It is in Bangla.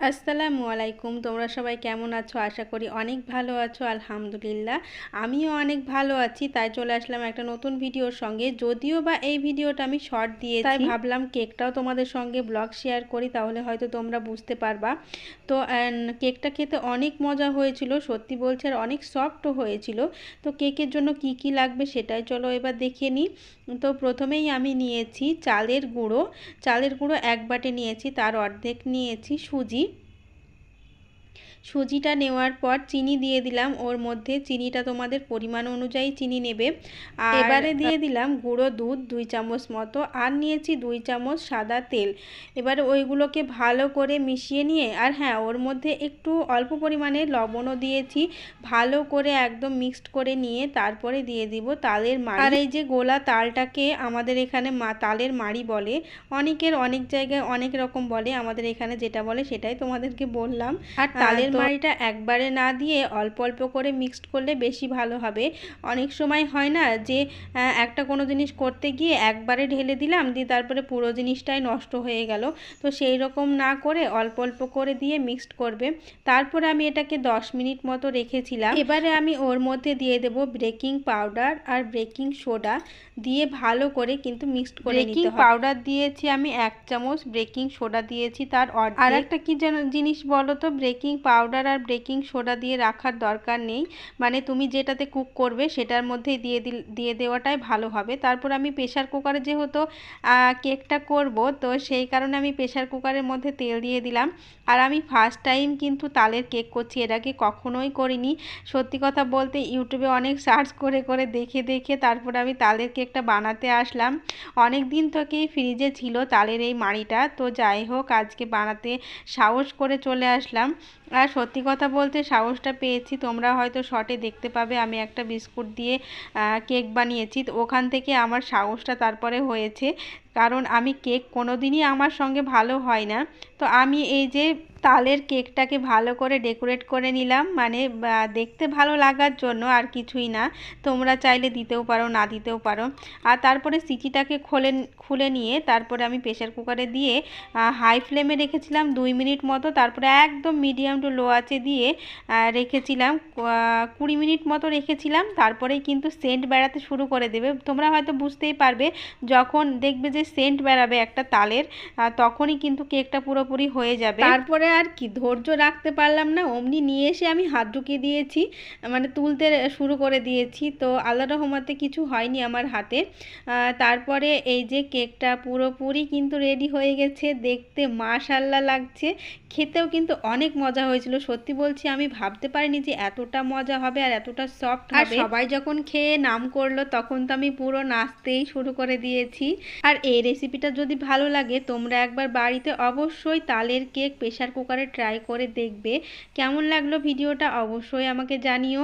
আসসালামু আলাইকুম। তোমরা সবাই কেমন আছো? আশা করি অনেক ভালো আছো। আলহামদুলিল্লাহ আমিও অনেক ভালো আছি। তাই চলে আসলাম একটা নতুন ভিডিওর সঙ্গে। যদিও বা এই ভিডিওটা আমি শর্ট দিয়েছি, তাই ভাবলাম কেকটাও তোমাদের সঙ্গে ব্লগ শেয়ার করি, তাহলে হয়তো তোমরা বুঝতে পারবা। তো কেকটা খেতে অনেক মজা হয়েছিল, সত্যি বলছি, আর অনেক সফটও হয়েছিল। তো কেকের জন্য কি কি লাগবে সেটাই চলো এবার দেখে নিই। তো প্রথমেই আমি নিয়েছি চালের গুঁড়ো। চালের গুঁড়ো 1 বাটি নিয়েছি, তার অর্ধেক নিয়েছি সুজি। সুজিটা নেওয়ার পর চিনি দিয়ে দিলাম ওর মধ্যে। চিনিটা তোমাদের পরিমাণ অনুযায়ী চিনি নেবে। আর এবারে দিয়ে দিলাম গুঁড়ো দুধ 2 চামচ মতো, আর নিয়েছি 2 চামচ সাদা তেল। এবারে ওইগুলোকে ভালো করে মিশিয়ে নিয়ে, আর হ্যাঁ, ওর মধ্যে একটু অল্প পরিমাণে লবণও দিয়েছি। ভালো করে একদম মিক্সড করে নিয়ে তারপরে দিয়ে দিব তালের মাড়ি। আর এই যে গোলা তালটাকে আমাদের এখানে তালের মাড়ি বলে। অনেকের অনেক জায়গায় অনেক রকম বলে, আমাদের এখানে যেটা বলে সেটাই তোমাদেরকে বললাম। আর তালের মাড়িটা একবারে না দিয়ে অল্প অল্প করে মিক্সড করলে বেশি ভালো হবে। অনেক সময় হয় না যে একটা কোনো জিনিস করতে গিয়ে একবারে ঢেলে দিলাম, দিয়ে তারপরে পুরো জিনিসটাই নষ্ট হয়ে গেল। তো সেই রকম না করে অল্প অল্প করে দিয়ে মিক্সড করবে। তারপরে আমি এটাকে 10 মিনিট মতো রেখেছিলাম। এবারে আমি ওর মধ্যে দিয়ে দেব বেকিং পাউডার আর বেকিং সোডা, দিয়ে ভালো করে কিন্তু মিক্সড করে নিতে হবে। বেকিং পাউডার দিয়েছি আমি 1 চামচ, বেকিং সোডা দিয়েছি তার অর্ধেক। আর একটা কি জিনিস বলো তো, বেকিং পাউডার আর বেকিং সোডা দিয়ে রাখার দরকার নেই, মানে তুমি যেটাতে কুক করবে সেটার মধ্যেই দিয়ে দেওয়াটাই ভালো হবে। তারপর আমি প্রেশার কুকারে যেহেতু কেকটা করব, তো সেই কারণে আমি প্রেশার কুকারের মধ্যে তেল দিয়ে দিলাম। আর আমি ফার্স্ট টাইম কিন্তু তালের কেক করছি, এর আগে কখনোই করিনি। সত্যি কথা বলতে ইউটিউবে অনেক সার্চ করে করে দেখে দেখে তারপর আমি তালের কেকটা বানাতে আসলাম। অনেক দিন থেকেই ফ্রিজে ছিল তালের এই মাড়িটা, তো যাই হোক আজকে বানাতে সাহস করে চলে আসলাম। আর সত্যি কথা বলতে সাহসটা পেয়েছি, তোমরা হয়তো শর্টে দেখতে পাবে আমি একটা বিস্কুট দিয়ে কেক বানিয়েছি, তো ওখান থেকে আমার সাহসটা তারপরে হয়েছে। কারণ আমি কেক কোনো দিনই আমার সঙ্গে ভালো হয় না। তো আমি এই যে তালের কেকটাকে ভালো করে ডেকোরেট করে নিলাম, মানে দেখতে ভালো লাগার জন্য, আর কিছুই না। তোমরা চাইলে দিতেও পারো, না দিতেও পারো। আর তারপরে সিটিটাকে খুলে নিয়ে তারপরে আমি প্রেশার কুকারে দিয়ে হাই ফ্লেমে রেখেছিলাম 2 মিনিট মতো। তারপরে একদম মিডিয়াম টু লো আঁচে দিয়ে রেখেছিলাম 20 মিনিট মতো রেখেছিলাম। তারপরেই কিন্তু সেন্ট বেরাতে শুরু করে দেবে। তোমরা হয়তো বুঝতেই পারবে যখন দেখবে যে সেন্ট বেরাবে একটা তালের, তখনই কিন্তু কেকটা পুরোপুরি হয়ে যাবে। তারপরে আর কি ধৈর্য রাখতে পারলাম না, অমনি নিয়ে এসে আমি হাত ঢুকিয়ে দিয়েছি, মানে তুলতে শুরু করে দিয়েছি। তো আল্লাহর রহমতে কিছু হয়নি আমার হাতে। তারপরে এই যে কেকটা পুরোপুরি কিন্তু রেডি হয়ে গেছে, দেখতে মাশাআল্লাহ লাগছে, খেতেও কিন্তু অনেক মজা হয়েছিল। সত্যি বলছি আমি ভাবতে পারিনি যে এতটা মজা হবে আর এতটা সফট হবে। আর সবাই যখন খেয়ে নাম করলো তখন তো আমি পুরো নাচতেই শুরু করে দিয়েছি। আর এই রেসিপিটা যদি ভালো লাগে তোমরা একবার বাড়িতে অবশ্যই তালের কেক প্রেশার কুকারে ট্রাই করে দেখবে। কেমন লাগলো ভিডিওটা অবশ্যই আমাকে জানিও।